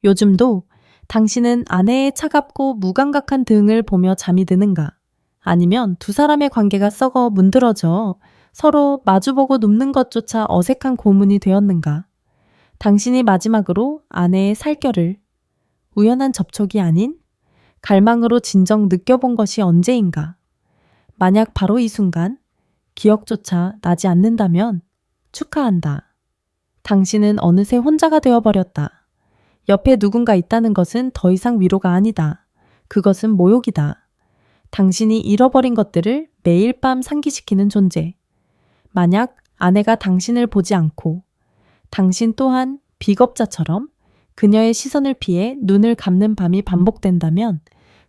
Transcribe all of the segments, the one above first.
요즘도 당신은 아내의 차갑고 무감각한 등을 보며 잠이 드는가? 아니면 두 사람의 관계가 썩어 문드러져 서로 마주보고 눕는 것조차 어색한 고문이 되었는가? 당신이 마지막으로 아내의 살결을 우연한 접촉이 아닌 갈망으로 진정 느껴본 것이 언제인가? 만약 바로 이 순간 기억조차 나지 않는다면 축하한다. 당신은 어느새 혼자가 되어버렸다. 옆에 누군가 있다는 것은 더 이상 위로가 아니다. 그것은 모욕이다. 당신이 잃어버린 것들을 매일 밤 상기시키는 존재. 만약 아내가 당신을 보지 않고 당신 또한 비겁자처럼 그녀의 시선을 피해 눈을 감는 밤이 반복된다면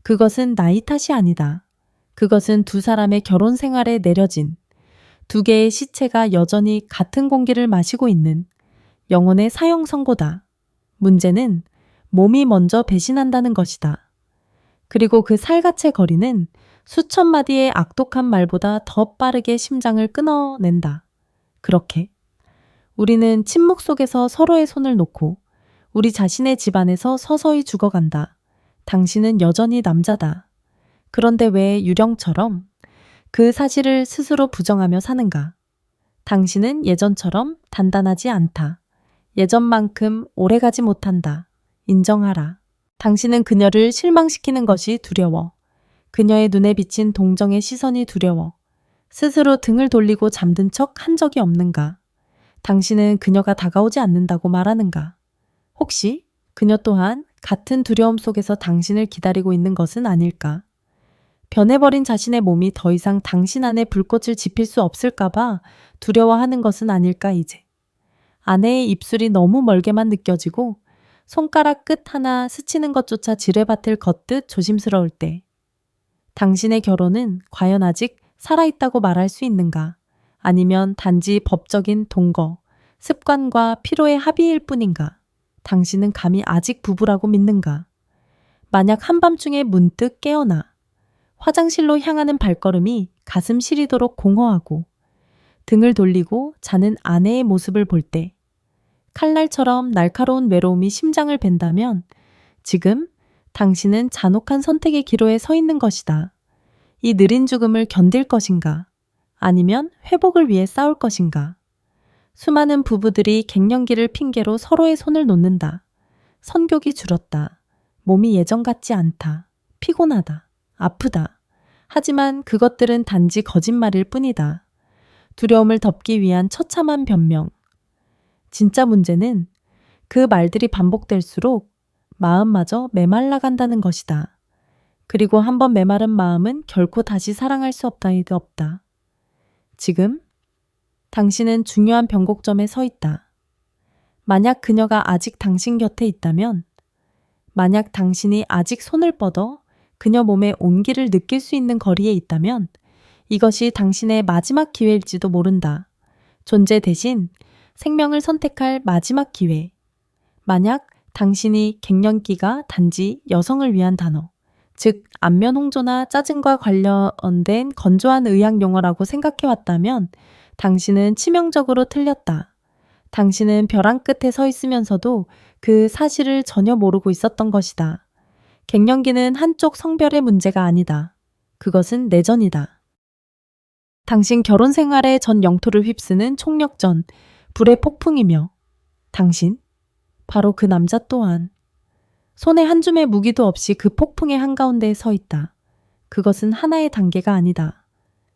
그것은 나이 탓이 아니다. 그것은 두 사람의 결혼 생활에 내려진 두 개의 시체가 여전히 같은 공기를 마시고 있는 영혼의 사형 선고다. 문제는 몸이 먼저 배신한다는 것이다. 그리고 그 살갗의 거리는 수천 마디의 악독한 말보다 더 빠르게 심장을 끊어낸다. 그렇게 우리는 침묵 속에서 서로의 손을 놓고 우리 자신의 집안에서 서서히 죽어간다. 당신은 여전히 남자다. 그런데 왜 유령처럼 그 사실을 스스로 부정하며 사는가? 당신은 예전처럼 단단하지 않다. 예전만큼 오래가지 못한다. 인정하라. 당신은 그녀를 실망시키는 것이 두려워. 그녀의 눈에 비친 동정의 시선이 두려워. 스스로 등을 돌리고 잠든 척 한 적이 없는가? 당신은 그녀가 다가오지 않는다고 말하는가? 혹시 그녀 또한 같은 두려움 속에서 당신을 기다리고 있는 것은 아닐까? 변해버린 자신의 몸이 더 이상 당신 안에 불꽃을 지필 수 없을까봐 두려워하는 것은 아닐까 이제. 아내의 입술이 너무 멀게만 느껴지고 손가락 끝 하나 스치는 것조차 지뢰밭을 걷듯 조심스러울 때 당신의 결혼은 과연 아직 살아있다고 말할 수 있는가? 아니면 단지 법적인 동거, 습관과 피로의 합의일 뿐인가? 당신은 감히 아직 부부라고 믿는가? 만약 한밤중에 문득 깨어나 화장실로 향하는 발걸음이 가슴 시리도록 공허하고 등을 돌리고 자는 아내의 모습을 볼 때 칼날처럼 날카로운 외로움이 심장을 벤다면 지금 당신은 잔혹한 선택의 기로에 서 있는 것이다. 이 느린 죽음을 견딜 것인가? 아니면 회복을 위해 싸울 것인가? 수많은 부부들이 갱년기를 핑계로 서로의 손을 놓는다. 선격이 줄었다. 몸이 예전 같지 않다. 피곤하다. 아프다. 하지만 그것들은 단지 거짓말일 뿐이다. 두려움을 덮기 위한 처참한 변명. 진짜 문제는 그 말들이 반복될수록 마음마저 메말라 간다는 것이다. 그리고 한번 메마른 마음은 결코 다시 사랑할 수 없다. 지금 당신은 중요한 변곡점에 서 있다. 만약 그녀가 아직 당신 곁에 있다면, 만약 당신이 아직 손을 뻗어 그녀 몸의 온기를 느낄 수 있는 거리에 있다면 이것이 당신의 마지막 기회일지도 모른다. 존재 대신 생명을 선택할 마지막 기회. 만약 당신이 갱년기가 단지 여성을 위한 단어, 즉 안면 홍조나 짜증과 관련된 건조한 의학 용어라고 생각해왔다면 당신은 치명적으로 틀렸다. 당신은 벼랑 끝에 서 있으면서도 그 사실을 전혀 모르고 있었던 것이다. 갱년기는 한쪽 성별의 문제가 아니다. 그것은 내전이다. 당신 결혼 생활의 전 영토를 휩쓰는 총력전, 불의 폭풍이며 당신, 바로 그 남자 또한 손에 한 줌의 무기도 없이 그 폭풍의 한가운데에 서 있다. 그것은 하나의 단계가 아니다.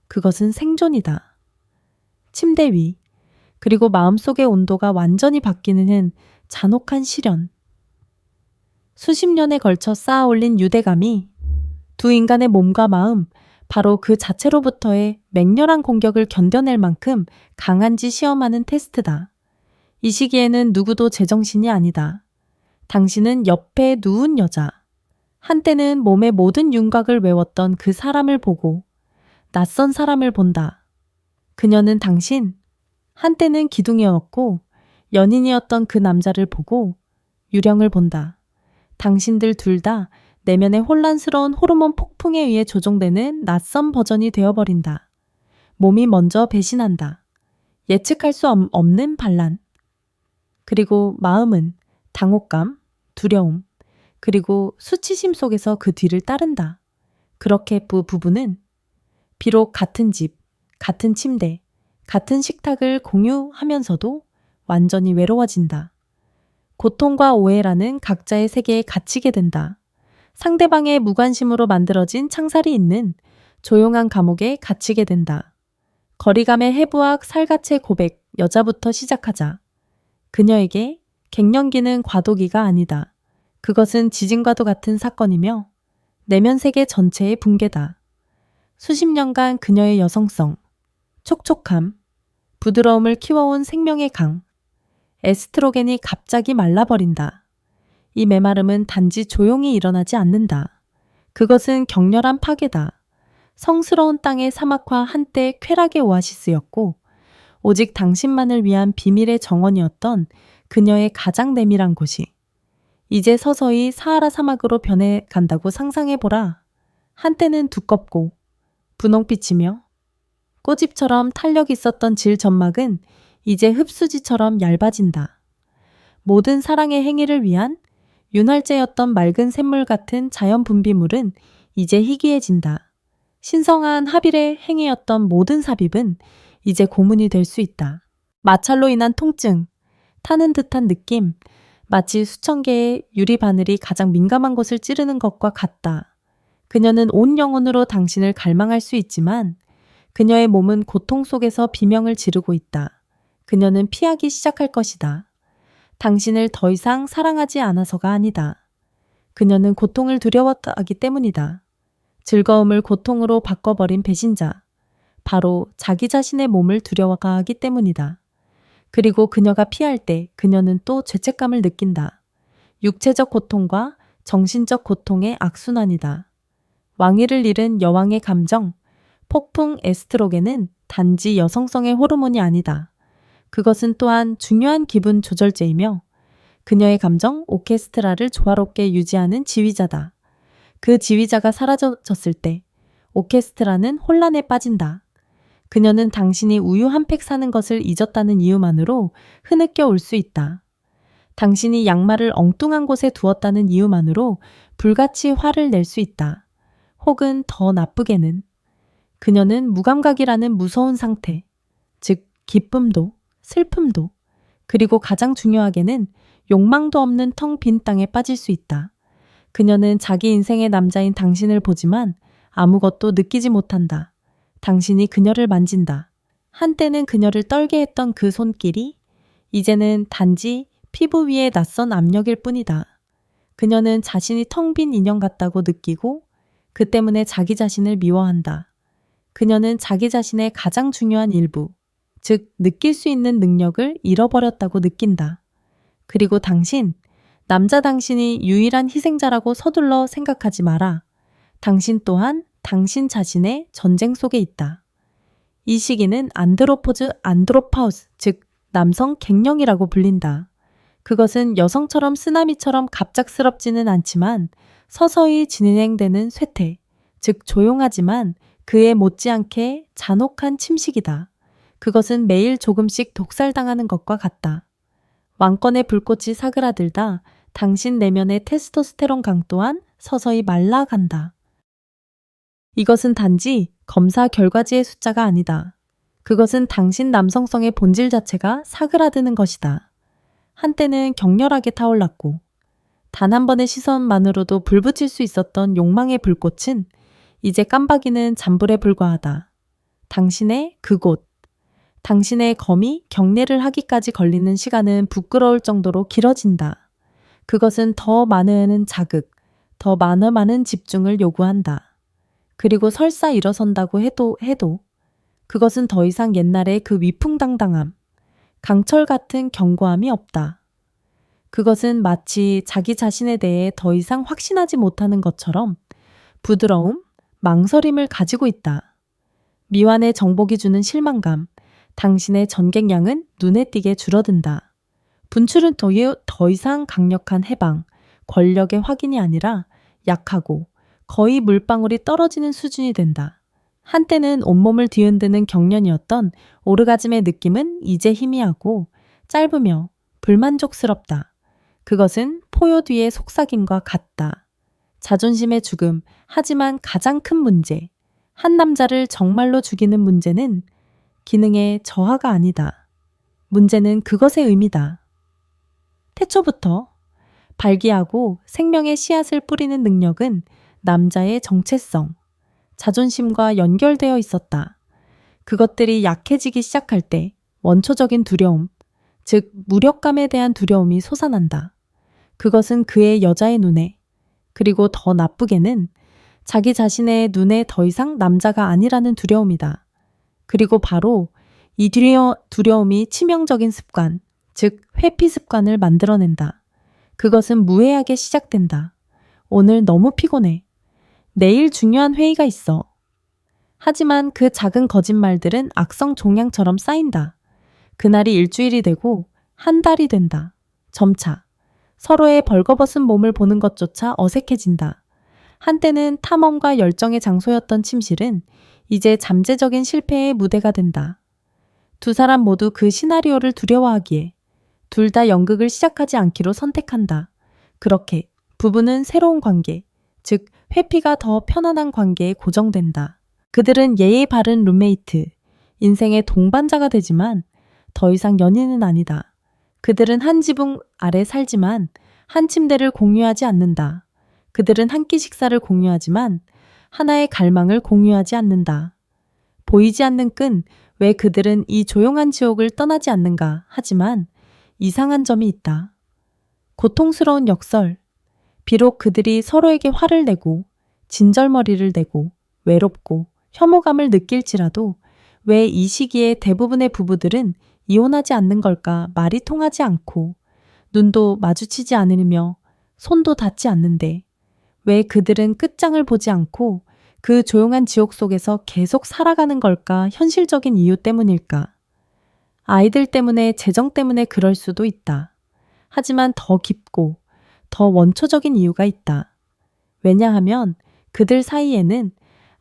그것은 생존이다. 침대 위, 그리고 마음속의 온도가 완전히 바뀌는 잔혹한 시련. 수십 년에 걸쳐 쌓아 올린 유대감이 두 인간의 몸과 마음, 바로 그 자체로부터의 맹렬한 공격을 견뎌낼 만큼 강한지 시험하는 테스트다. 이 시기에는 누구도 제정신이 아니다. 당신은 옆에 누운 여자, 한때는 몸의 모든 윤곽을 외웠던 그 사람을 보고 낯선 사람을 본다. 그녀는 당신, 한때는 기둥이었고 연인이었던 그 남자를 보고 유령을 본다. 당신들 둘 다 내면의 혼란스러운 호르몬 폭풍에 의해 조종되는 낯선 버전이 되어버린다. 몸이 먼저 배신한다. 예측할 수 없는 반란. 그리고 마음은 당혹감, 두려움, 그리고 수치심 속에서 그 뒤를 따른다. 그렇게 부부는 비록 같은 집, 같은 침대, 같은 식탁을 공유하면서도 완전히 외로워진다. 고통과 오해라는 각자의 세계에 갇히게 된다. 상대방의 무관심으로 만들어진 창살이 있는 조용한 감옥에 갇히게 된다. 거리감의 해부학 살갗의 고백, 여자부터 시작하자. 그녀에게 갱년기는 과도기가 아니다. 그것은 지진과도 같은 사건이며 내면 세계 전체의 붕괴다. 수십 년간 그녀의 여성성, 촉촉함, 부드러움을 키워온 생명의 강, 에스트로겐이 갑자기 말라버린다. 이 메마름은 단지 조용히 일어나지 않는다. 그것은 격렬한 파괴다. 성스러운 땅의 사막화 한때 쾌락의 오아시스였고 오직 당신만을 위한 비밀의 정원이었던 그녀의 가장 내밀한 곳이 이제 서서히 사하라 사막으로 변해간다고 상상해보라. 한때는 두껍고 분홍빛이며 꼬집처럼 탄력 있었던 질 점막은 이제 흡수지처럼 얇아진다. 모든 사랑의 행위를 위한 윤활제였던 맑은 샘물 같은 자연 분비물은 이제 희귀해진다. 신성한 하빌의 행위였던 모든 삽입은 이제 고문이 될 수 있다. 마찰로 인한 통증, 타는 듯한 느낌, 마치 수천 개의 유리 바늘이 가장 민감한 곳을 찌르는 것과 같다. 그녀는 온 영혼으로 당신을 갈망할 수 있지만 그녀의 몸은 고통 속에서 비명을 지르고 있다. 그녀는 피하기 시작할 것이다. 당신을 더 이상 사랑하지 않아서가 아니다. 그녀는 고통을 두려워하기 때문이다. 즐거움을 고통으로 바꿔버린 배신자. 바로 자기 자신의 몸을 두려워하기 때문이다. 그리고 그녀가 피할 때 그녀는 또 죄책감을 느낀다. 육체적 고통과 정신적 고통의 악순환이다. 왕위를 잃은 여왕의 감정, 폭풍 에스트로겐은 단지 여성성의 호르몬이 아니다. 그것은 또한 중요한 기분 조절제이며 그녀의 감정 오케스트라를 조화롭게 유지하는 지휘자다. 그 지휘자가 사라졌을 때 오케스트라는 혼란에 빠진다. 그녀는 당신이 우유 한 팩 사는 것을 잊었다는 이유만으로 흐느껴 올 수 있다. 당신이 양말을 엉뚱한 곳에 두었다는 이유만으로 불같이 화를 낼 수 있다. 혹은 더 나쁘게는 그녀는 무감각이라는 무서운 상태, 즉 기쁨도 슬픔도 그리고 가장 중요하게는 욕망도 없는 텅 빈 땅에 빠질 수 있다. 그녀는 자기 인생의 남자인 당신을 보지만 아무것도 느끼지 못한다. 당신이 그녀를 만진다. 한때는 그녀를 떨게 했던 그 손길이 이제는 단지 피부 위의 낯선 압력일 뿐이다. 그녀는 자신이 텅 빈 인형 같다고 느끼고 그 때문에 자기 자신을 미워한다. 그녀는 자기 자신의 가장 중요한 일부, 즉 느낄 수 있는 능력을 잃어버렸다고 느낀다. 그리고 남자 당신이 유일한 희생자라고 서둘러 생각하지 마라. 당신 또한 당신 자신의 전쟁 속에 있다. 이 시기는 안드로파우스, 즉 남성 갱년이라고 불린다. 그것은 여성처럼 쓰나미처럼 갑작스럽지는 않지만 서서히 진행되는 쇠퇴, 즉 조용하지만 그에 못지않게 잔혹한 침식이다. 그것은 매일 조금씩 독살당하는 것과 같다. 왕권의 불꽃이 사그라들다 당신 내면의 테스토스테론 강 또한 서서히 말라간다. 이것은 단지 검사 결과지의 숫자가 아니다. 그것은 당신 남성성의 본질 자체가 사그라드는 것이다. 한때는 격렬하게 타올랐고 단 한 번의 시선만으로도 불붙일 수 있었던 욕망의 불꽃은 이제 깜박이는 잔불에 불과하다. 당신의 그곳, 당신의 검이 경례를 하기까지 걸리는 시간은 부끄러울 정도로 길어진다. 그것은 더 많은 자극, 더 많은 집중을 요구한다. 그리고 설사 일어선다고 해도 그것은 더 이상 옛날의 그 위풍당당함, 강철 같은 견고함이 없다. 그것은 마치 자기 자신에 대해 더 이상 확신하지 못하는 것처럼 부드러움, 망설임을 가지고 있다. 미완의 정복이 주는 실망감, 당신의 전객량은 눈에 띄게 줄어든다. 분출은 더 이상 강력한 해방, 권력의 확인이 아니라 약하고 거의 물방울이 떨어지는 수준이 된다. 한때는 온몸을 뒤흔드는 경련이었던 오르가즘의 느낌은 이제 희미하고 짧으며 불만족스럽다. 그것은 포효 뒤의 속삭임과 같다. 자존심의 죽음, 하지만 가장 큰 문제. 한 남자를 정말로 죽이는 문제는 기능의 저하가 아니다. 문제는 그것의 의미다. 태초부터 발기하고 생명의 씨앗을 뿌리는 능력은 남자의 정체성, 자존심과 연결되어 있었다. 그것들이 약해지기 시작할 때 원초적인 두려움, 즉 무력감에 대한 두려움이 솟아난다. 그것은 그의 여자의 눈에, 그리고 더 나쁘게는 자기 자신의 눈에 더 이상 남자가 아니라는 두려움이다. 그리고 바로 이 두려움이 치명적인 습관, 즉 회피 습관을 만들어낸다. 그것은 무해하게 시작된다. 오늘 너무 피곤해. 내일 중요한 회의가 있어. 하지만 그 작은 거짓말들은 악성 종양처럼 쌓인다. 그날이 일주일이 되고 한 달이 된다. 점차 서로의 벌거벗은 몸을 보는 것조차 어색해진다. 한때는 탐험과 열정의 장소였던 침실은 이제 잠재적인 실패의 무대가 된다. 두 사람 모두 그 시나리오를 두려워하기에 둘 다 연극을 시작하지 않기로 선택한다. 그렇게 부부는 새로운 관계, 즉 회피가 더 편안한 관계에 고정된다. 그들은 예의 바른 룸메이트, 인생의 동반자가 되지만 더 이상 연인은 아니다. 그들은 한 지붕 아래 살지만 한 침대를 공유하지 않는다. 그들은 한 끼 식사를 공유하지만 하나의 갈망을 공유하지 않는다. 보이지 않는 끈, 왜 그들은 이 조용한 지옥을 떠나지 않는가 하지만 이상한 점이 있다. 고통스러운 역설. 비록 그들이 서로에게 화를 내고 진절머리를 내고 외롭고 혐오감을 느낄지라도 왜 이 시기에 대부분의 부부들은 이혼하지 않는 걸까? 말이 통하지 않고 눈도 마주치지 않으며 손도 닿지 않는데 왜 그들은 끝장을 보지 않고 그 조용한 지옥 속에서 계속 살아가는 걸까? 현실적인 이유 때문일까? 아이들 때문에, 재정 때문에 그럴 수도 있다. 하지만 더 깊고 더 원초적인 이유가 있다. 왜냐하면 그들 사이에는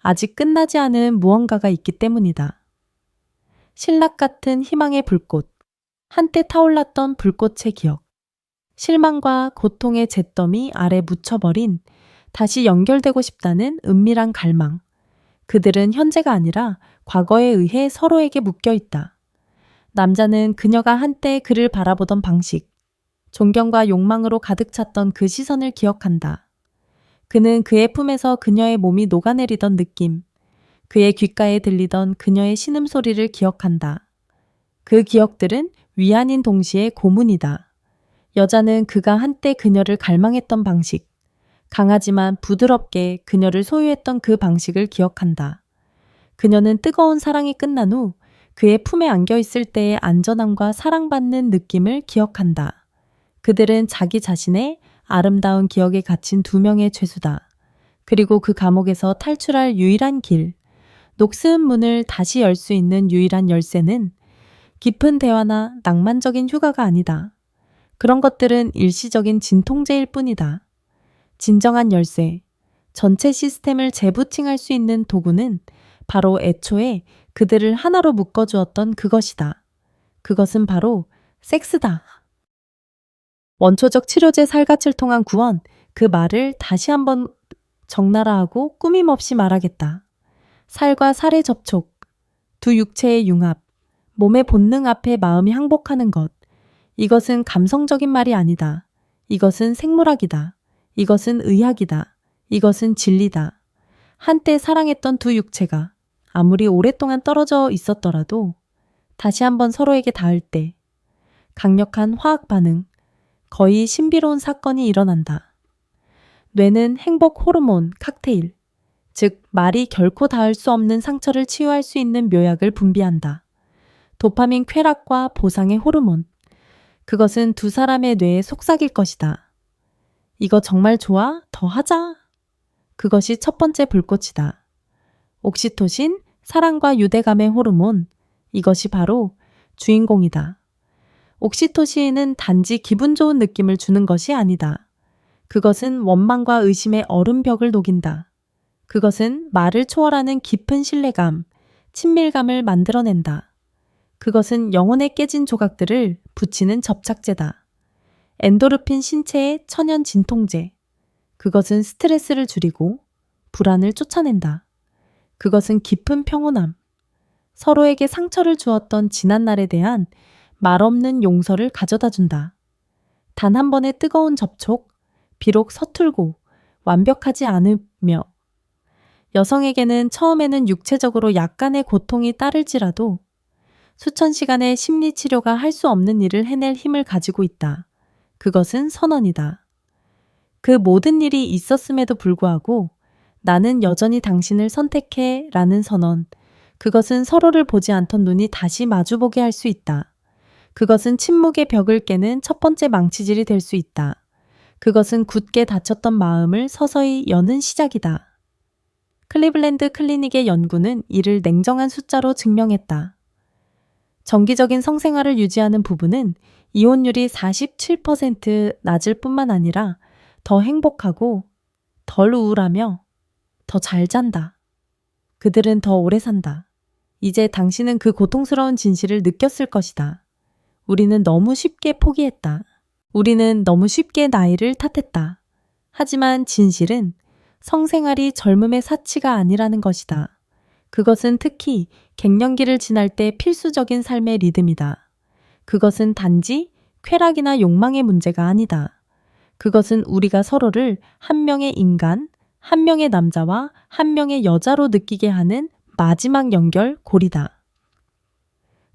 아직 끝나지 않은 무언가가 있기 때문이다. 신락 같은 희망의 불꽃, 한때 타올랐던 불꽃의 기억, 실망과 고통의 잿더미 아래 묻혀버린 다시 연결되고 싶다는 은밀한 갈망. 그들은 현재가 아니라 과거에 의해 서로에게 묶여 있다. 남자는 그녀가 한때 그를 바라보던 방식, 존경과 욕망으로 가득 찼던 그 시선을 기억한다. 그는 그의 품에서 그녀의 몸이 녹아내리던 느낌, 그의 귓가에 들리던 그녀의 신음소리를 기억한다. 그 기억들은 위안인 동시에 고문이다. 여자는 그가 한때 그녀를 갈망했던 방식, 강하지만 부드럽게 그녀를 소유했던 그 방식을 기억한다. 그녀는 뜨거운 사랑이 끝난 후 그의 품에 안겨 있을 때의 안전함과 사랑받는 느낌을 기억한다. 그들은 자기 자신의 아름다운 기억에 갇힌 두 명의 죄수다. 그리고 그 감옥에서 탈출할 유일한 길, 녹슨 문을 다시 열 수 있는 유일한 열쇠는 깊은 대화나 낭만적인 휴가가 아니다. 그런 것들은 일시적인 진통제일 뿐이다. 진정한 열쇠, 전체 시스템을 재부팅할 수 있는 도구는 바로 애초에 그들을 하나로 묶어주었던 그것이다. 그것은 바로 섹스다. 원초적 치료제 살갗을 통한 구원, 그 말을 다시 한번 적나라하고 꾸밈없이 말하겠다. 살과 살의 접촉, 두 육체의 융합, 몸의 본능 앞에 마음이 항복하는 것. 이것은 감성적인 말이 아니다. 이것은 생물학이다. 이것은 의학이다. 이것은 진리다. 한때 사랑했던 두 육체가 아무리 오랫동안 떨어져 있었더라도 다시 한번 서로에게 닿을 때 강력한 화학 반응, 거의 신비로운 사건이 일어난다. 뇌는 행복 호르몬 칵테일, 즉 말이 결코 닿을 수 없는 상처를 치유할 수 있는 묘약을 분비한다. 도파민 쾌락과 보상의 호르몬. 그것은 두 사람의 뇌에 속삭일 것이다. 이거 정말 좋아? 더 하자. 그것이 첫 번째 불꽃이다. 옥시토신, 사랑과 유대감의 호르몬. 이것이 바로 주인공이다. 옥시토신은 단지 기분 좋은 느낌을 주는 것이 아니다. 그것은 원망과 의심의 얼음벽을 녹인다. 그것은 말을 초월하는 깊은 신뢰감, 친밀감을 만들어낸다. 그것은 영혼에 깨진 조각들을 붙이는 접착제다. 엔도르핀 신체의 천연 진통제. 그것은 스트레스를 줄이고 불안을 쫓아낸다. 그것은 깊은 평온함. 서로에게 상처를 주었던 지난날에 대한 말없는 용서를 가져다 준다. 단 한 번의 뜨거운 접촉, 비록 서툴고 완벽하지 않으며 여성에게는 처음에는 육체적으로 약간의 고통이 따를지라도 수천 시간의 심리치료가 할 수 없는 일을 해낼 힘을 가지고 있다. 그것은 선언이다. 그 모든 일이 있었음에도 불구하고 나는 여전히 당신을 선택해 라는 선언. 그것은 서로를 보지 않던 눈이 다시 마주보게 할 수 있다. 그것은 침묵의 벽을 깨는 첫 번째 망치질이 될 수 있다. 그것은 굳게 닫혔던 마음을 서서히 여는 시작이다. 클리블랜드 클리닉의 연구는 이를 냉정한 숫자로 증명했다. 정기적인 성생활을 유지하는 부부는 이혼율이 47% 낮을 뿐만 아니라 더 행복하고 덜 우울하며 더 잘 잔다. 그들은 더 오래 산다. 이제 당신은 그 고통스러운 진실을 느꼈을 것이다. 우리는 너무 쉽게 포기했다. 우리는 너무 쉽게 나이를 탓했다. 하지만 진실은 성생활이 젊음의 사치가 아니라는 것이다. 그것은 특히 갱년기를 지날 때 필수적인 삶의 리듬이다. 그것은 단지 쾌락이나 욕망의 문제가 아니다. 그것은 우리가 서로를 한 명의 인간, 한 명의 남자와 한 명의 여자로 느끼게 하는 마지막 연결고리다.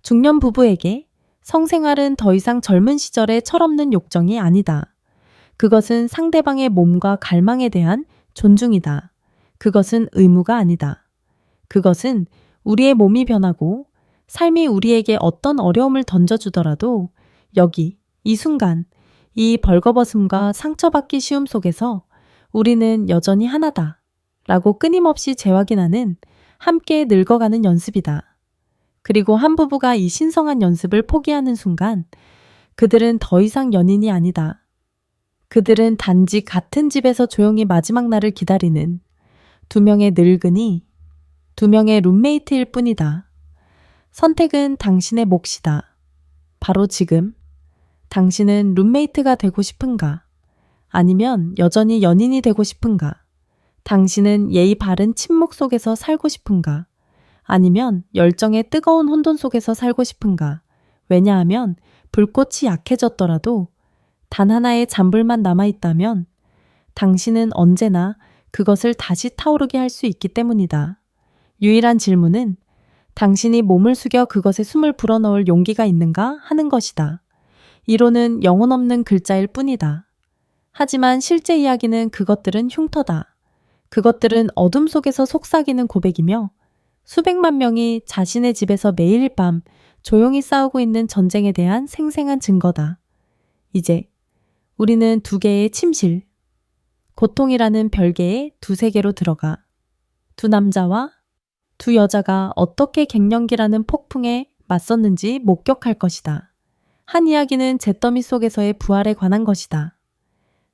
중년 부부에게 성생활은 더 이상 젊은 시절의 철없는 욕정이 아니다. 그것은 상대방의 몸과 갈망에 대한 존중이다. 그것은 의무가 아니다. 그것은 우리의 몸이 변하고 삶이 우리에게 어떤 어려움을 던져주더라도 여기, 이 순간, 이 벌거벗음과 상처받기 쉬움 속에서 우리는 여전히 하나다 라고 끊임없이 재확인하는 함께 늙어가는 연습이다. 그리고 한 부부가 이 신성한 연습을 포기하는 순간 그들은 더 이상 연인이 아니다. 그들은 단지 같은 집에서 조용히 마지막 날을 기다리는 두 명의 늙은이, 두 명의 룸메이트일 뿐이다. 선택은 당신의 몫이다. 바로 지금 당신은 룸메이트가 되고 싶은가? 아니면 여전히 연인이 되고 싶은가? 당신은 예의 바른 침묵 속에서 살고 싶은가? 아니면 열정의 뜨거운 혼돈 속에서 살고 싶은가? 왜냐하면 불꽃이 약해졌더라도 단 하나의 잔불만 남아있다면 당신은 언제나 그것을 다시 타오르게 할 수 있기 때문이다. 유일한 질문은 당신이 몸을 숙여 그것에 숨을 불어넣을 용기가 있는가 하는 것이다. 이론은 영혼 없는 글자일 뿐이다. 하지만 실제 이야기는 그것들은 흉터다. 그것들은 어둠 속에서 속삭이는 고백이며 수백만 명이 자신의 집에서 매일 밤 조용히 싸우고 있는 전쟁에 대한 생생한 증거다. 이제 우리는 두 개의 침실, 고통이라는 별개의 두 세계로 들어가 두 남자와 두 여자가 어떻게 갱년기라는 폭풍에 맞섰는지 목격할 것이다. 한 이야기는 잿더미 속에서의 부활에 관한 것이다.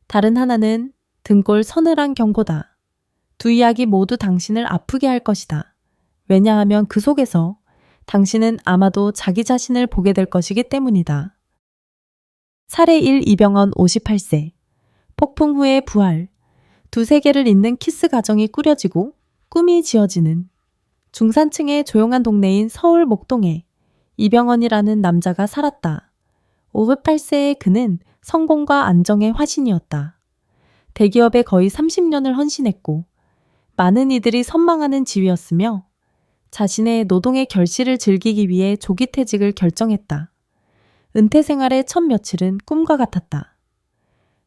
다른 하나는 등골 서늘한 경고다. 두 이야기 모두 당신을 아프게 할 것이다. 왜냐하면 그 속에서 당신은 아마도 자기 자신을 보게 될 것이기 때문이다. 사례 1 이병헌 58세. 폭풍 후의 부활. 두 세계를 잇는 키스 가정이 꾸려지고 꿈이 지어지는 중산층의 조용한 동네인 서울 목동에 이병헌이라는 남자가 살았다. 58세의 그는 성공과 안정의 화신이었다. 대기업에 거의 30년을 헌신했고 많은 이들이 선망하는 지위였으며 자신의 노동의 결실을 즐기기 위해 조기퇴직을 결정했다. 은퇴 생활의 첫 며칠은 꿈과 같았다.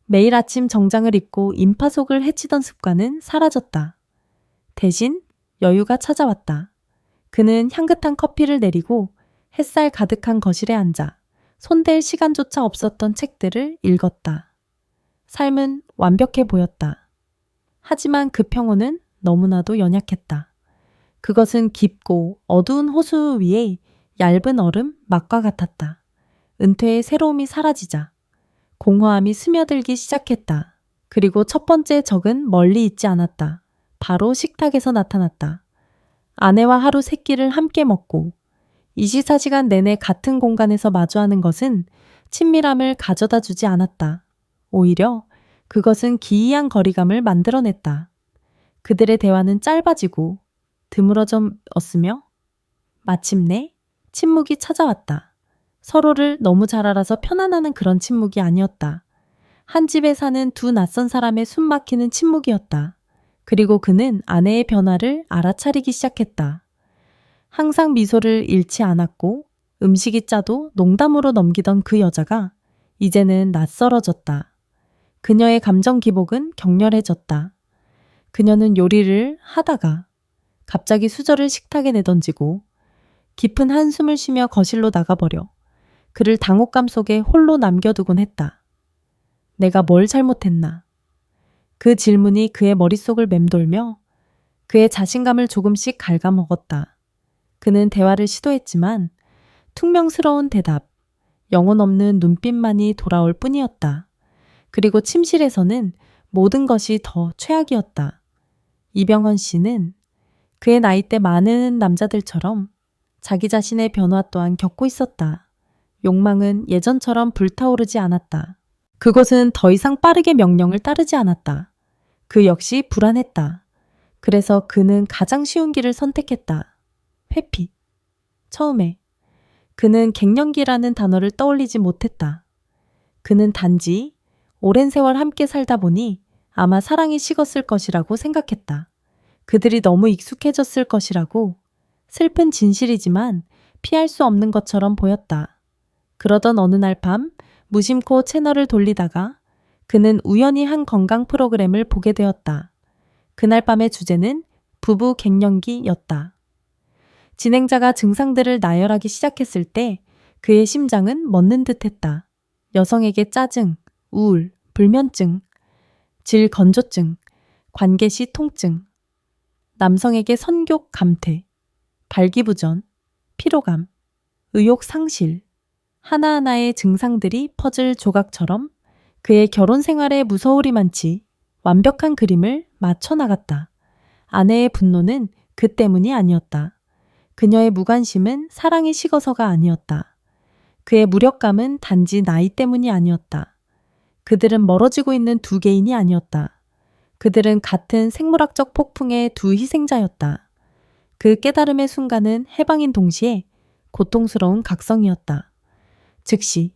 매일 아침 정장을 입고 임파속을 헤치던 습관은 사라졌다. 대신 여유가 찾아왔다. 그는 향긋한 커피를 내리고 햇살 가득한 거실에 앉아 손댈 시간조차 없었던 책들을 읽었다. 삶은 완벽해 보였다. 하지만 그 평온은 너무나도 연약했다. 그것은 깊고 어두운 호수 위에 얇은 얼음 막과 같았다. 은퇴의 새로움이 사라지자 공허함이 스며들기 시작했다. 그리고 첫 번째 적은 멀리 있지 않았다. 바로 식탁에서 나타났다. 아내와 하루 세 끼를 함께 먹고 24시간 내내 같은 공간에서 마주하는 것은 친밀함을 가져다 주지 않았다. 오히려 그것은 기이한 거리감을 만들어냈다. 그들의 대화는 짧아지고 드물어졌으며 마침내 침묵이 찾아왔다. 서로를 너무 잘 알아서 편안하는 그런 침묵이 아니었다. 한 집에 사는 두 낯선 사람의 숨막히는 침묵이었다. 그리고 그는 아내의 변화를 알아차리기 시작했다. 항상 미소를 잃지 않았고 음식이 짜도 농담으로 넘기던 그 여자가 이제는 낯설어졌다. 그녀의 감정 기복은 격렬해졌다. 그녀는 요리를 하다가 갑자기 수저를 식탁에 내던지고 깊은 한숨을 쉬며 거실로 나가버려 그를 당혹감 속에 홀로 남겨두곤 했다. 내가 뭘 잘못했나? 그 질문이 그의 머릿속을 맴돌며 그의 자신감을 조금씩 갉아먹었다. 그는 대화를 시도했지만 퉁명스러운 대답, 영혼 없는 눈빛만이 돌아올 뿐이었다. 그리고 침실에서는 모든 것이 더 최악이었다. 이병헌 씨는 그의 나이대 많은 남자들처럼 자기 자신의 변화 또한 겪고 있었다. 욕망은 예전처럼 불타오르지 않았다. 그것은 더 이상 빠르게 명령을 따르지 않았다. 그 역시 불안했다. 그래서 그는 가장 쉬운 길을 선택했다. 회피. 처음에 그는 갱년기라는 단어를 떠올리지 못했다. 그는 단지 오랜 세월 함께 살다 보니 아마 사랑이 식었을 것이라고 생각했다. 그들이 너무 익숙해졌을 것이라고. 슬픈 진실이지만 피할 수 없는 것처럼 보였다. 그러던 어느 날 밤 무심코 채널을 돌리다가 그는 우연히 한 건강 프로그램을 보게 되었다. 그날 밤의 주제는 부부 갱년기였다. 진행자가 증상들을 나열하기 시작했을 때 그의 심장은 멎는 듯했다. 여성에게 짜증, 우울, 불면증, 질건조증, 관계시 통증, 남성에게 선교 감퇴, 발기부전, 피로감, 의욕 상실, 하나하나의 증상들이 퍼즐 조각처럼 그의 결혼 생활에 무서울이만치 완벽한 그림을 맞춰 나갔다. 아내의 분노는 그 때문이 아니었다. 그녀의 무관심은 사랑이 식어서가 아니었다. 그의 무력감은 단지 나이 때문이 아니었다. 그들은 멀어지고 있는 두 개인이 아니었다. 그들은 같은 생물학적 폭풍의 두 희생자였다. 그 깨달음의 순간은 해방인 동시에 고통스러운 각성이었다. 즉시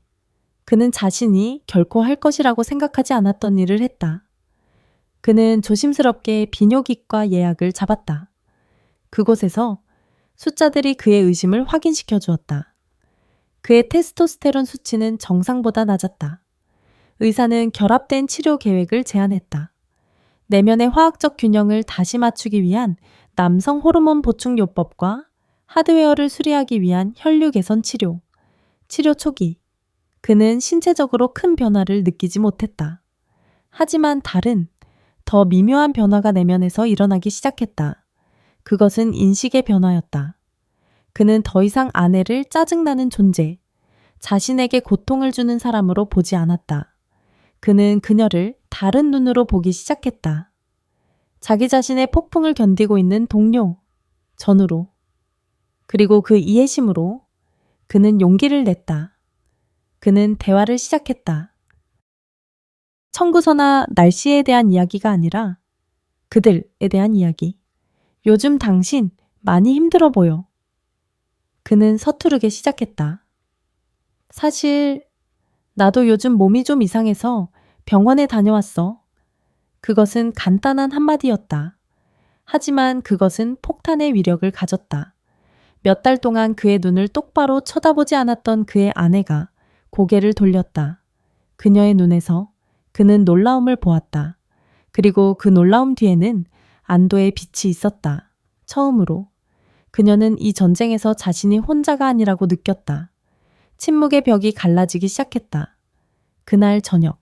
그는 자신이 결코 할 것이라고 생각하지 않았던 일을 했다. 그는 조심스럽게 비뇨기과 예약을 잡았다. 그곳에서 숫자들이 그의 의심을 확인시켜 주었다. 그의 테스토스테론 수치는 정상보다 낮았다. 의사는 결합된 치료 계획을 제안했다. 내면의 화학적 균형을 다시 맞추기 위한 남성 호르몬 보충 요법과 하드웨어를 수리하기 위한 혈류 개선 치료. 치료 초기, 그는 신체적으로 큰 변화를 느끼지 못했다. 하지만 다른, 더 미묘한 변화가 내면에서 일어나기 시작했다. 그것은 인식의 변화였다. 그는 더 이상 아내를 짜증나는 존재, 자신에게 고통을 주는 사람으로 보지 않았다. 그는 그녀를 다른 눈으로 보기 시작했다. 자기 자신의 폭풍을 견디고 있는 동료, 전우로. 그리고 그 이해심으로 그는 용기를 냈다. 그는 대화를 시작했다. 청구서나 날씨에 대한 이야기가 아니라 그들에 대한 이야기. 요즘 당신 많이 힘들어 보여. 그는 서투르게 시작했다. 사실 나도 요즘 몸이 좀 이상해서 병원에 다녀왔어. 그것은 간단한 한마디였다. 하지만 그것은 폭탄의 위력을 가졌다. 몇 달 동안 그의 눈을 똑바로 쳐다보지 않았던 그의 아내가 고개를 돌렸다. 그녀의 눈에서 그는 놀라움을 보았다. 그리고 그 놀라움 뒤에는 안도의 빛이 있었다. 처음으로 그녀는 이 전쟁에서 자신이 혼자가 아니라고 느꼈다. 침묵의 벽이 갈라지기 시작했다. 그날 저녁,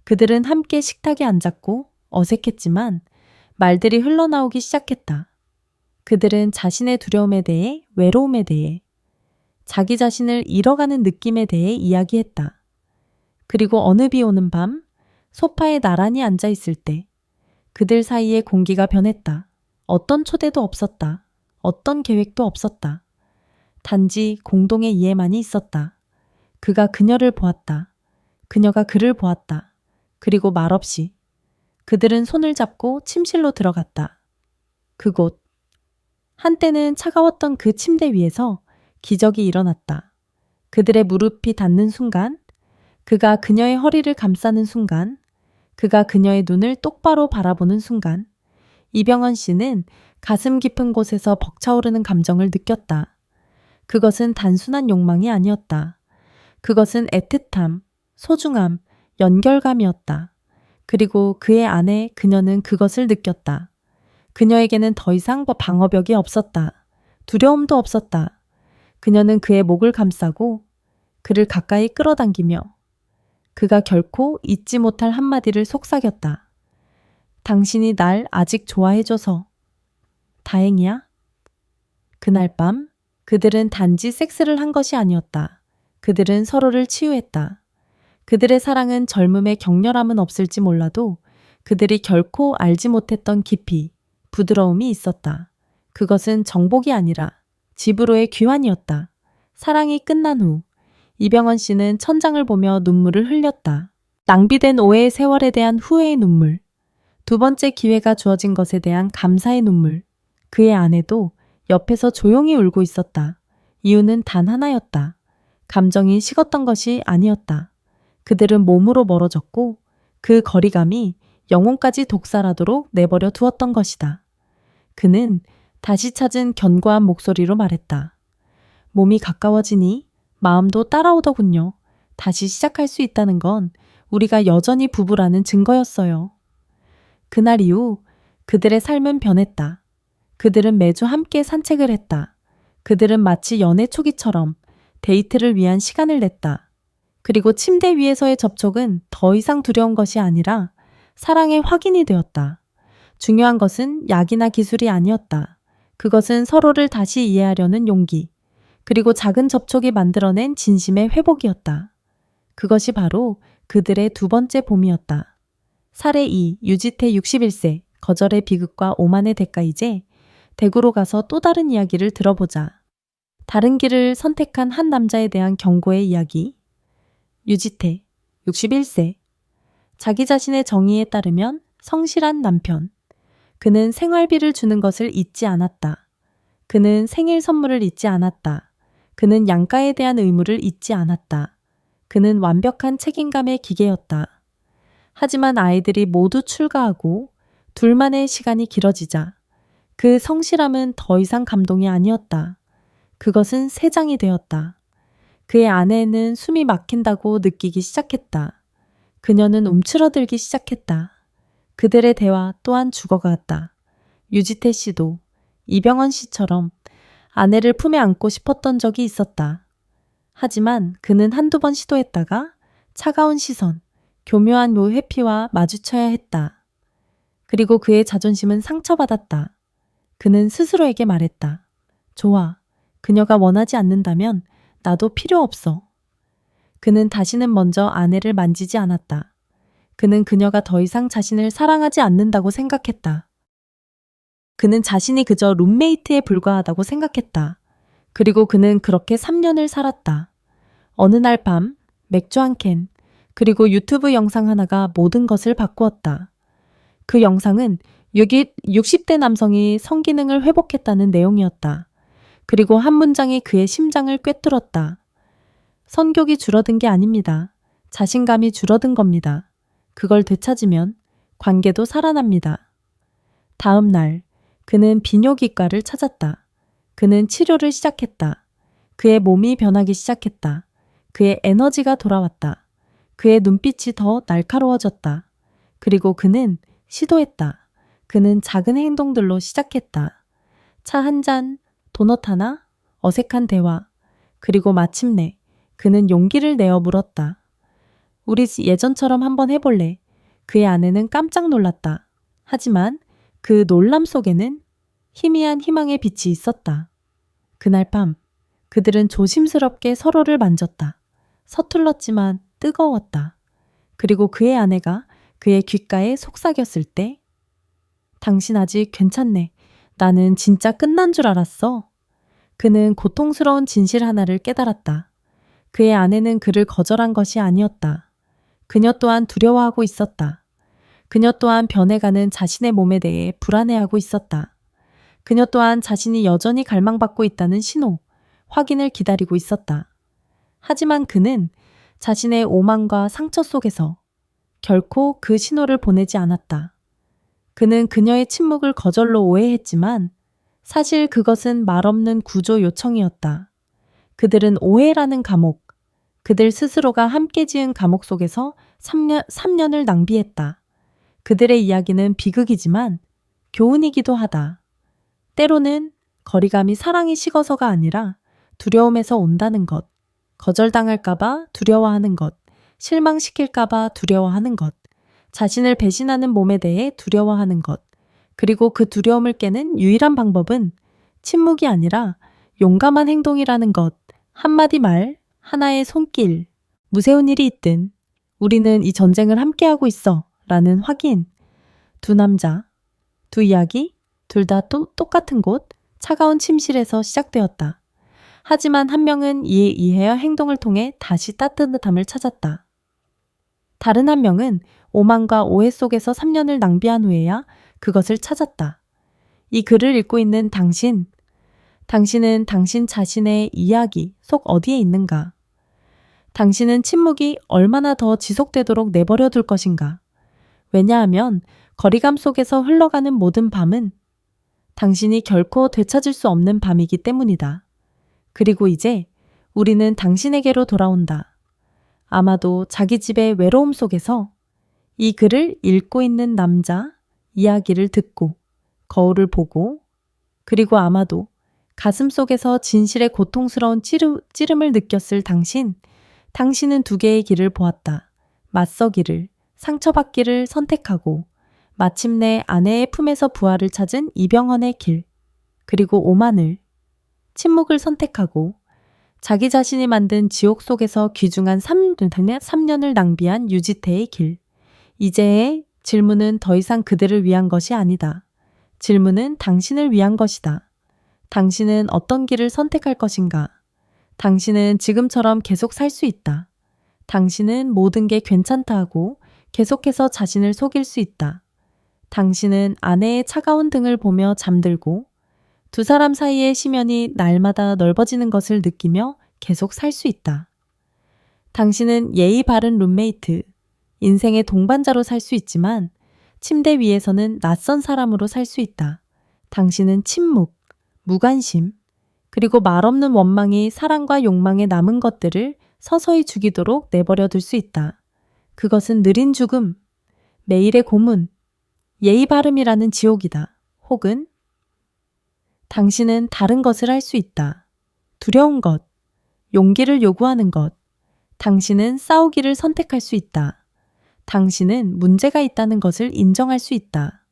그들은 함께 식탁에 앉았고 어색했지만 말들이 흘러나오기 시작했다. 그들은 자신의 두려움에 대해, 외로움에 대해, 자기 자신을 잃어가는 느낌에 대해 이야기했다. 그리고 어느 비 오는 밤, 소파에 나란히 앉아 있을 때 그들 사이의 공기가 변했다. 어떤 초대도 없었다. 어떤 계획도 없었다. 단지 공동의 이해만이 있었다. 그가 그녀를 보았다. 그녀가 그를 보았다. 그리고 말없이 그들은 손을 잡고 침실로 들어갔다. 그곳. 한때는 차가웠던 그 침대 위에서 기적이 일어났다. 그들의 무릎이 닿는 순간, 그가 그녀의 허리를 감싸는 순간, 그가 그녀의 눈을 똑바로 바라보는 순간, 이병헌 씨는 가슴 깊은 곳에서 벅차오르는 감정을 느꼈다. 그것은 단순한 욕망이 아니었다. 그것은 애틋함, 소중함, 연결감이었다. 그리고 그의 안에 그녀는 그것을 느꼈다. 그녀에게는 더 이상 방어벽이 없었다. 두려움도 없었다. 그녀는 그의 목을 감싸고 그를 가까이 끌어당기며 그가 결코 잊지 못할 한마디를 속삭였다. 당신이 날 아직 좋아해줘서 다행이야? 그날 밤 그들은 단지 섹스를 한 것이 아니었다. 그들은 서로를 치유했다. 그들의 사랑은 젊음의 격렬함은 없을지 몰라도 그들이 결코 알지 못했던 깊이, 부드러움이 있었다. 그것은 정복이 아니라 집으로의 귀환이었다. 사랑이 끝난 후 이병헌 씨는 천장을 보며 눈물을 흘렸다. 낭비된 오해의 세월에 대한 후회의 눈물, 두 번째 기회가 주어진 것에 대한 감사의 눈물. 그의 아내도 옆에서 조용히 울고 있었다. 이유는 단 하나였다. 감정이 식었던 것이 아니었다. 그들은 몸으로 멀어졌고 그 거리감이 영혼까지 독살하도록 내버려 두었던 것이다. 그는 다시 찾은 견고한 목소리로 말했다. 몸이 가까워지니 마음도 따라오더군요. 다시 시작할 수 있다는 건 우리가 여전히 부부라는 증거였어요. 그날 이후 그들의 삶은 변했다. 그들은 매주 함께 산책을 했다. 그들은 마치 연애 초기처럼 데이트를 위한 시간을 냈다. 그리고 침대 위에서의 접촉은 더 이상 두려운 것이 아니라 사랑의 확인이 되었다. 중요한 것은 약이나 기술이 아니었다. 그것은 서로를 다시 이해하려는 용기, 그리고 작은 접촉이 만들어낸 진심의 회복이었다. 그것이 바로 그들의 두 번째 봄이었다. 사례 2. 유지태 61세, 거절의 비극과 오만의 대가. 이제 대구로 가서 또 다른 이야기를 들어보자. 다른 길을 선택한 한 남자에 대한 경고의 이야기. 유지태 61세. 자기 자신의 정의에 따르면 성실한 남편. 그는 생활비를 주는 것을 잊지 않았다. 그는 생일 선물을 잊지 않았다. 그는 양가에 대한 의무를 잊지 않았다. 그는 완벽한 책임감의 기계였다. 하지만 아이들이 모두 출가하고 둘만의 시간이 길어지자 그 성실함은 더 이상 감동이 아니었다. 그것은 세장이 되었다. 그의 아내는 숨이 막힌다고 느끼기 시작했다. 그녀는 움츠러들기 시작했다. 그들의 대화 또한 죽어갔다. 유지태 씨도 이병헌 씨처럼 아내를 품에 안고 싶었던 적이 있었다. 하지만 그는 한두 번 시도했다가 차가운 시선, 교묘한 회피와 마주쳐야 했다. 그리고 그의 자존심은 상처받았다. 그는 스스로에게 말했다. 좋아. 그녀가 원하지 않는다면 나도 필요 없어. 그는 다시는 먼저 아내를 만지지 않았다. 그는 그녀가 더 이상 자신을 사랑하지 않는다고 생각했다. 그는 자신이 그저 룸메이트에 불과하다고 생각했다. 그리고 그는 그렇게 3년을 살았다. 어느 날 밤 맥주 한 캔, 그리고 유튜브 영상 하나가 모든 것을 바꾸었다. 그 영상은 60대 남성이 성기능을 회복했다는 내용이었다. 그리고 한 문장이 그의 심장을 꿰뚫었다. 성욕이 줄어든 게 아닙니다. 자신감이 줄어든 겁니다. 그걸 되찾으면 관계도 살아납니다. 다음 날 그는 비뇨기과를 찾았다. 그는 치료를 시작했다. 그의 몸이 변하기 시작했다. 그의 에너지가 돌아왔다. 그의 눈빛이 더 날카로워졌다. 그리고 그는 시도했다. 그는 작은 행동들로 시작했다. 차 한 잔, 도넛 하나, 어색한 대화, 그리고 마침내 그는 용기를 내어 물었다. 우리 예전처럼 한번 해볼래? 그의 아내는 깜짝 놀랐다. 하지만 그 놀람 속에는 희미한 희망의 빛이 있었다. 그날 밤 그들은 조심스럽게 서로를 만졌다. 서툴렀지만 뜨거웠다. 그리고 그의 아내가 그의 귓가에 속삭였을 때 당신 아직 괜찮네. 나는 진짜 끝난 줄 알았어. 그는 고통스러운 진실 하나를 깨달았다. 그의 아내는 그를 거절한 것이 아니었다. 그녀 또한 두려워하고 있었다. 그녀 또한 변해가는 자신의 몸에 대해 불안해하고 있었다. 그녀 또한 자신이 여전히 갈망받고 있다는 신호, 확인을 기다리고 있었다. 하지만 그는 자신의 오만과 상처 속에서 결코 그 신호를 보내지 않았다. 그는 그녀의 침묵을 거절로 오해했지만 사실 그것은 말없는 구조 요청이었다. 그들은 오해라는 감옥, 그들 스스로가 함께 지은 감옥 속에서 3년을 낭비했다. 그들의 이야기는 비극이지만 교훈이기도 하다. 때로는 거리감이 사랑이 식어서가 아니라 두려움에서 온다는 것, 거절당할까봐 두려워하는 것, 실망시킬까봐 두려워하는 것, 자신을 배신하는 몸에 대해 두려워하는 것, 그리고 그 두려움을 깨는 유일한 방법은 침묵이 아니라 용감한 행동이라는 것, 한마디 말, 하나의 손길, 무서운 일이 있든 우리는 이 전쟁을 함께하고 있어 라는 확인. 두 남자, 두 이야기, 둘 다 똑같은 곳, 차가운 침실에서 시작되었다. 하지만 한 명은 이에 이해와 행동을 통해 다시 따뜻함을 찾았다. 다른 한 명은 오만과 오해 속에서 3년을 낭비한 후에야 그것을 찾았다. 이 글을 읽고 있는 당신은 당신 자신의 이야기 속 어디에 있는가? 당신은 침묵이 얼마나 더 지속되도록 내버려 둘 것인가? 왜냐하면 거리감 속에서 흘러가는 모든 밤은 당신이 결코 되찾을 수 없는 밤이기 때문이다. 그리고 이제 우리는 당신에게로 돌아온다. 아마도 자기 집의 외로움 속에서 이 글을 읽고 있는 남자 이야기를 듣고 거울을 보고 그리고 아마도 가슴 속에서 진실의 고통스러운 찌름을 느꼈을 당신은 두 개의 길을 보았다. 맞서기를, 상처받기를 선택하고 마침내 아내의 품에서 부활을 찾은 이병헌의 길, 그리고 오만을, 침묵을 선택하고 자기 자신이 만든 지옥 속에서 귀중한 3년을 낭비한 유지태의 길. 이제의 질문은 더 이상 그들을 위한 것이 아니다. 질문은 당신을 위한 것이다. 당신은 어떤 길을 선택할 것인가? 당신은 지금처럼 계속 살 수 있다. 당신은 모든 게 괜찮다 하고 계속해서 자신을 속일 수 있다. 당신은 아내의 차가운 등을 보며 잠들고 두 사람 사이의 심연이 날마다 넓어지는 것을 느끼며 계속 살 수 있다. 당신은 예의 바른 룸메이트, 인생의 동반자로 살 수 있지만 침대 위에서는 낯선 사람으로 살 수 있다. 당신은 침묵, 무관심, 그리고 말없는 원망이 사랑과 욕망에 남은 것들을 서서히 죽이도록 내버려 둘 수 있다. 그것은 느린 죽음, 매일의 고문, 예의 바름이라는 지옥이다. 혹은 당신은 다른 것을 할 수 있다. 두려운 것, 용기를 요구하는 것. 당신은 싸우기를 선택할 수 있다. 당신은 문제가 있다는 것을 인정할 수 있다.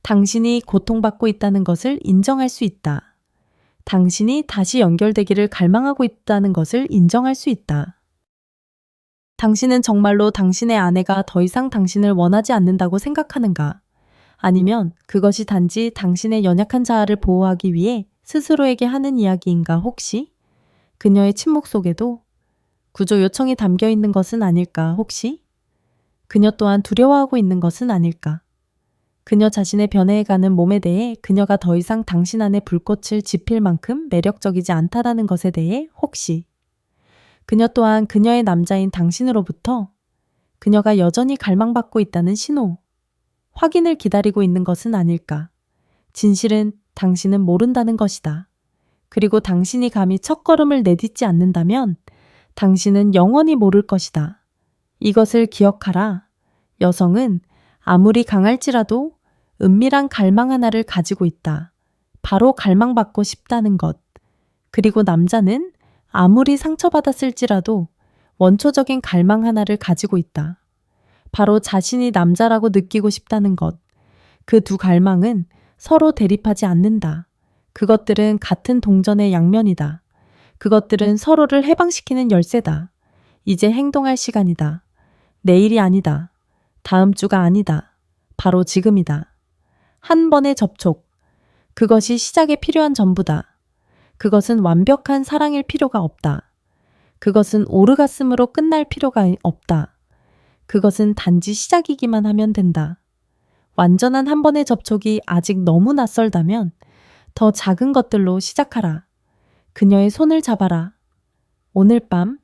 당신이 고통받고 있다는 것을 인정할 수 있다. 당신이 다시 연결되기를 갈망하고 있다는 것을 인정할 수 있다. 당신은 정말로 당신의 아내가 더 이상 당신을 원하지 않는다고 생각하는가? 아니면 그것이 단지 당신의 연약한 자아를 보호하기 위해 스스로에게 하는 이야기인가 혹시? 그녀의 침묵 속에도 구조 요청이 담겨 있는 것은 아닐까 혹시? 그녀 또한 두려워하고 있는 것은 아닐까? 그녀 자신의 변해가는 몸에 대해 그녀가 더 이상 당신 안에 불꽃을 지필 만큼 매력적이지 않다라는 것에 대해 혹시? 그녀 또한 그녀의 남자인 당신으로부터 그녀가 여전히 갈망받고 있다는 신호, 확인을 기다리고 있는 것은 아닐까? 진실은 당신은 모른다는 것이다. 그리고 당신이 감히 첫걸음을 내딛지 않는다면 당신은 영원히 모를 것이다. 이것을 기억하라. 여성은 아무리 강할지라도 은밀한 갈망 하나를 가지고 있다. 바로 갈망받고 싶다는 것. 그리고 남자는 아무리 상처받았을지라도 원초적인 갈망 하나를 가지고 있다. 바로 자신이 남자라고 느끼고 싶다는 것. 그 두 갈망은 서로 대립하지 않는다. 그것들은 같은 동전의 양면이다. 그것들은 서로를 해방시키는 열쇠다. 이제 행동할 시간이다. 내일이 아니다. 다음 주가 아니다. 바로 지금이다. 한 번의 접촉. 그것이 시작에 필요한 전부다. 그것은 완벽한 사랑일 필요가 없다. 그것은 오르가슴으로 끝날 필요가 없다. 그것은 단지 시작이기만 하면 된다. 완전한 한 번의 접촉이 아직 너무 낯설다면 더 작은 것들로 시작하라. 그녀의 손을 잡아라. 오늘 밤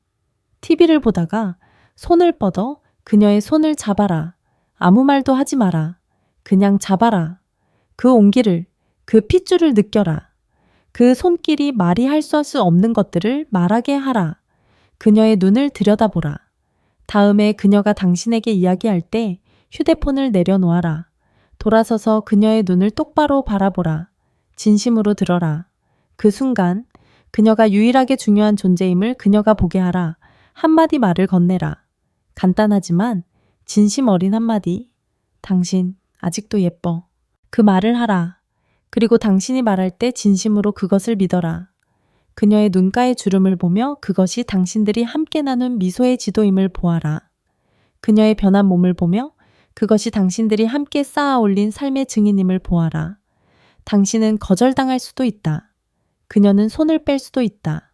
TV를 보다가 손을 뻗어 그녀의 손을 잡아라. 아무 말도 하지 마라. 그냥 잡아라. 그 온기를, 그 핏줄을 느껴라. 그 손길이 말이 할 수 없는 것들을 말하게 하라. 그녀의 눈을 들여다보라. 다음에 그녀가 당신에게 이야기할 때 휴대폰을 내려놓아라. 돌아서서 그녀의 눈을 똑바로 바라보라. 진심으로 들어라. 그 순간 그녀가 유일하게 중요한 존재임을 그녀가 보게 하라. 한마디 말을 건네라. 간단하지만 진심 어린 한마디. 당신 아직도 예뻐. 그 말을 하라. 그리고 당신이 말할 때 진심으로 그것을 믿어라. 그녀의 눈가의 주름을 보며 그것이 당신들이 함께 나눈 미소의 지도임을 보아라. 그녀의 변한 몸을 보며 그것이 당신들이 함께 쌓아 올린 삶의 증인임을 보아라. 당신은 거절당할 수도 있다. 그녀는 손을 뺄 수도 있다.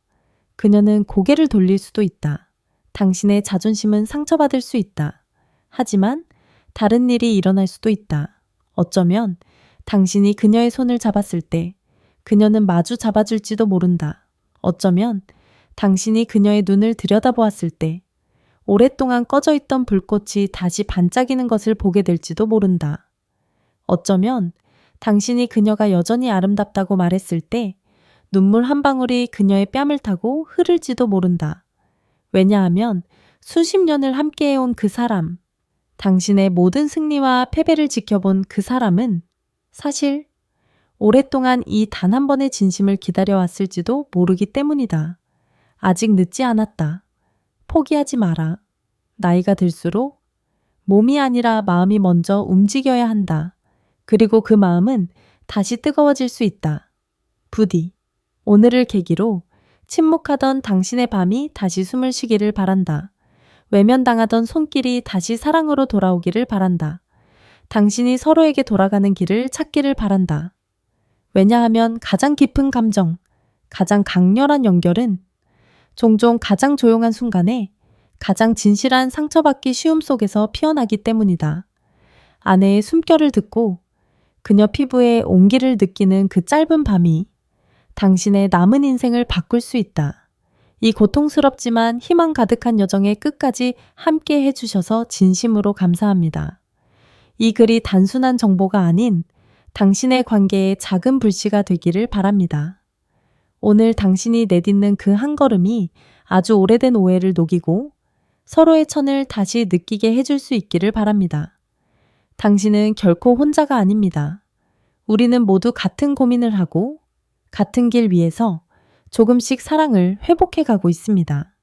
그녀는 고개를 돌릴 수도 있다. 당신의 자존심은 상처받을 수 있다. 하지만 다른 일이 일어날 수도 있다. 어쩌면 당신이 그녀의 손을 잡았을 때 그녀는 마주 잡아줄지도 모른다. 어쩌면 당신이 그녀의 눈을 들여다보았을 때 오랫동안 꺼져 있던 불꽃이 다시 반짝이는 것을 보게 될지도 모른다. 어쩌면 당신이 그녀가 여전히 아름답다고 말했을 때 눈물 한 방울이 그녀의 뺨을 타고 흐를지도 모른다. 왜냐하면 수십 년을 함께해온 그 사람, 당신의 모든 승리와 패배를 지켜본 그 사람은 사실 오랫동안 이 단 한 번의 진심을 기다려왔을지도 모르기 때문이다. 아직 늦지 않았다. 포기하지 마라. 나이가 들수록 몸이 아니라 마음이 먼저 움직여야 한다. 그리고 그 마음은 다시 뜨거워질 수 있다. 부디 오늘을 계기로 침묵하던 당신의 밤이 다시 숨을 쉬기를 바란다. 외면당하던 손길이 다시 사랑으로 돌아오기를 바란다. 당신이 서로에게 돌아가는 길을 찾기를 바란다. 왜냐하면 가장 깊은 감정, 가장 강렬한 연결은 종종 가장 조용한 순간에 가장 진실한 상처받기 쉬움 속에서 피어나기 때문이다. 아내의 숨결을 듣고 그녀 피부에 온기를 느끼는 그 짧은 밤이 당신의 남은 인생을 바꿀 수 있다. 이 고통스럽지만 희망 가득한 여정의 끝까지 함께 해주셔서 진심으로 감사합니다. 이 글이 단순한 정보가 아닌 당신의 관계의 작은 불씨가 되기를 바랍니다. 오늘 당신이 내딛는 그 한 걸음이 아주 오래된 오해를 녹이고 서로의 천을 다시 느끼게 해줄 수 있기를 바랍니다. 당신은 결코 혼자가 아닙니다. 우리는 모두 같은 고민을 하고 같은 길 위에서 조금씩 사랑을 회복해 가고 있습니다.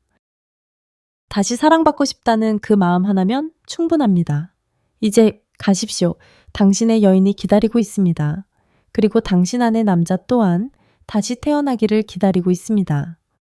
다시 사랑받고 싶다는 그 마음 하나면 충분합니다. 이제 가십시오. 당신의 여인이 기다리고 있습니다. 그리고 당신 안의 남자 또한 다시 태어나기를 기다리고 있습니다.